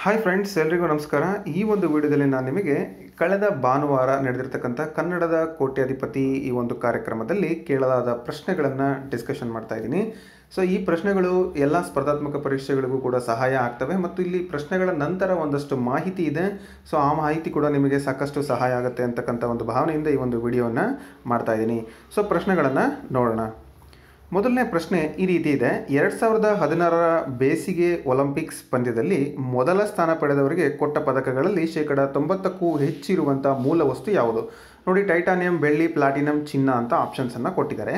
Hi friends, ಎಲ್ರಿಗೂ ನಮಸ್ಕಾರ. ಈ ಒಂದು ವಿಡಿಯೋದಲ್ಲಿ ನಾನು ನಿಮಗೆ ಕಳೆದ ಭಾನುವಾರ ನಡೆದಿರ್ತಕ್ಕಂಥ ಕನ್ನಡದ ಕೋಟ್ಯಾಧಿಪತಿ ಈ ಒಂದು ಕಾರ್ಯಕ್ರಮದಲ್ಲಿ ಕೇಳಲಾದ ಪ್ರಶ್ನೆಗಳನ್ನು ಡಿಸ್ಕಷನ್ ಮಾಡ್ತಾ ಇದ್ದೀನಿ. ಸೊ ಈ ಪ್ರಶ್ನೆಗಳು ಎಲ್ಲ ಸ್ಪರ್ಧಾತ್ಮಕ ಪರೀಕ್ಷೆಗಳಿಗೂ ಕೂಡ ಸಹಾಯ ಆಗ್ತವೆ ಮತ್ತು ಇಲ್ಲಿ ಪ್ರಶ್ನೆಗಳ ನಂತರ ಒಂದಷ್ಟು ಮಾಹಿತಿ ಇದೆ. ಸೊ ಆ ಮಾಹಿತಿ ಕೂಡ ನಿಮಗೆ ಸಾಕಷ್ಟು ಸಹಾಯ ಆಗುತ್ತೆ ಅಂತಕ್ಕಂಥ ಒಂದು ಭಾವನೆಯಿಂದ ಈ ಒಂದು ವಿಡಿಯೋನ ಮಾಡ್ತಾ ಇದ್ದೀನಿ. ಸೊ ಪ್ರಶ್ನೆಗಳನ್ನು ನೋಡೋಣ. ಮೊದಲನೇ ಪ್ರಶ್ನೆ ಈ ರೀತಿ ಇದೆ. 2016ರ ಬೇಸಿಗೆ ಒಲಿಂಪಿಕ್ಸ್ ಪಂದ್ಯದಲ್ಲಿ ಮೊದಲ ಸ್ಥಾನ ಪಡೆದವರಿಗೆ ಕೊಟ್ಟ ಪದಕಗಳಲ್ಲಿ 90%ಕ್ಕೂ ಹೆಚ್ಚಿರುವಂಥ ಮೂಲ ವಸ್ತು ಯಾವುದು? ನೋಡಿ, ಟೈಟಾನಿಯಂ, ಬೆಳ್ಳಿ, ಪ್ಲಾಟಿನಂ, ಚಿನ್ನ ಅಂತ ಆಪ್ಷನ್ಸನ್ನು ಕೊಟ್ಟಿದ್ದಾರೆ.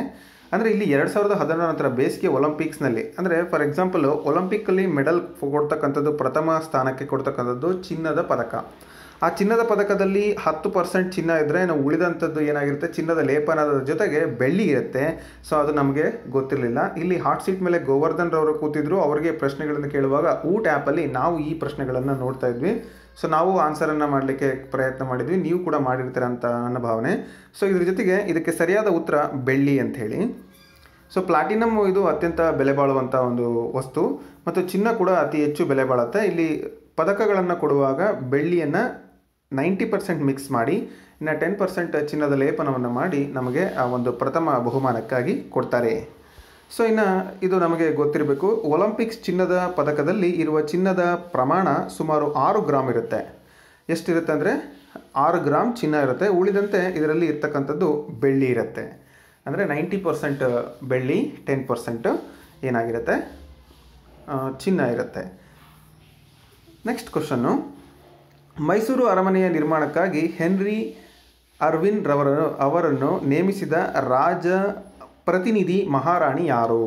ಅಂದರೆ ಇಲ್ಲಿ 2016 ನಂತರ ಬೇಸಿಗೆ ಒಲಿಂಪಿಕ್ಸ್ನಲ್ಲಿ, ಅಂದರೆ ಫಾರ್ ಎಕ್ಸಾಂಪಲು ಒಲಿಂಪಿಕ್ಕಲ್ಲಿ ಮೆಡಲ್ ಕೊಡ್ತಕ್ಕಂಥದ್ದು, ಪ್ರಥಮ ಸ್ಥಾನಕ್ಕೆ ಕೊಡ್ತಕ್ಕಂಥದ್ದು ಚಿನ್ನದ ಪದಕ. ಆ ಚಿನ್ನದ ಪದಕದಲ್ಲಿ 10% ಚಿನ್ನ ಇದ್ದರೆ ನಾವು ಉಳಿದಂಥದ್ದು ಏನಾಗಿರುತ್ತೆ, ಚಿನ್ನದ ಲೇಪನದ ಜೊತೆಗೆ ಬೆಳ್ಳಿ ಇರುತ್ತೆ. ಸೊ ಅದು ನಮಗೆ ಗೊತ್ತಿರಲಿಲ್ಲ. ಇಲ್ಲಿ ಹಾಟ್ ಸೀಟ್ ಮೇಲೆ ಗೋವರ್ಧನ್ ರವರು ಕೂತಿದ್ರು. ಅವರಿಗೆ ಪ್ರಶ್ನೆಗಳನ್ನು ಕೇಳುವಾಗ ಊಟ್ ಆ್ಯಪಲ್ಲಿ ನಾವು ಈ ಪ್ರಶ್ನೆಗಳನ್ನು ನೋಡ್ತಾ ಇದ್ವಿ. ಸೊ ನಾವು ಆನ್ಸರನ್ನು ಮಾಡಲಿಕ್ಕೆ ಪ್ರಯತ್ನ ಮಾಡಿದ್ವಿ. ನೀವು ಕೂಡ ಮಾಡಿರ್ತೀರ ಅಂತ ನನ್ನ ಭಾವನೆ. ಸೊ ಇದ್ರ ಜೊತೆಗೆ ಇದಕ್ಕೆ ಸರಿಯಾದ ಉತ್ತರ ಬೆಳ್ಳಿ ಅಂತ ಹೇಳಿ. ಸೊ ಪ್ಲಾಟಿನಮ್ ಇದು ಅತ್ಯಂತ ಬೆಲೆ ಬಾಳುವಂಥ ಒಂದು ವಸ್ತು ಮತ್ತು ಚಿನ್ನ ಕೂಡ ಅತಿ ಹೆಚ್ಚು ಬೆಲೆ ಬಾಳುತ್ತೆ. ಇಲ್ಲಿ ಪದಕಗಳನ್ನು ಕೊಡುವಾಗ ಬೆಳ್ಳಿಯನ್ನು 90% ಮಿಕ್ಸ್ ಮಾಡಿ ಇನ್ನು 10% ಚಿನ್ನದ ಲೇಪನವನ್ನು ಮಾಡಿ ನಮಗೆ ಆ ಒಂದು ಪ್ರಥಮ ಬಹುಮಾನಕ್ಕಾಗಿ ಕೊಡ್ತಾರೆ. ಸೊ ಇನ್ನು ಇದು ನಮಗೆ ಗೊತ್ತಿರಬೇಕು. ಒಲಿಂಪಿಕ್ಸ್ ಚಿನ್ನದ ಪದಕದಲ್ಲಿ ಇರುವ ಚಿನ್ನದ ಪ್ರಮಾಣ ಸುಮಾರು 6 ಗ್ರಾಮ್ ಇರುತ್ತೆ. ಎಷ್ಟಿರುತ್ತೆ ಅಂದರೆ 6 ಗ್ರಾಮ್ ಚಿನ್ನ ಇರುತ್ತೆ. ಉಳಿದಂತೆ ಇದರಲ್ಲಿ ಇರ್ತಕ್ಕಂಥದ್ದು ಬೆಳ್ಳಿ ಇರುತ್ತೆ. ಅಂದರೆ 90% ಬೆಳ್ಳಿ, 10% ಏನಾಗಿರುತ್ತೆ, ಚಿನ್ನ ಇರುತ್ತೆ. Next question. ಮೈಸೂರು ಅರಮನೆಯ ನಿರ್ಮಾಣಕ್ಕಾಗಿ ಹೆನ್ರಿ ಅರ್ವಿನ್ ಅವರನ್ನು ನೇಮಿಸಿದ ರಾಜ ಪ್ರತಿನಿಧಿ ಮಹಾರಾಣಿ ಯಾರು?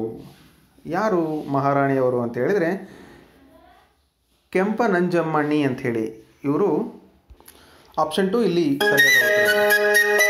ಯಾರು ಮಹಾರಾಣಿಯವರು ಅಂತ ಹೇಳಿದರೆ ಕೆಂಪನಂಜಮ್ಮಣ್ಣಿ ಅಂಥೇಳಿ. ಇವರು ಆಪ್ಷನ್ 2 ಇಲ್ಲಿ ಸರಿಯಾದ ಉತ್ತರ.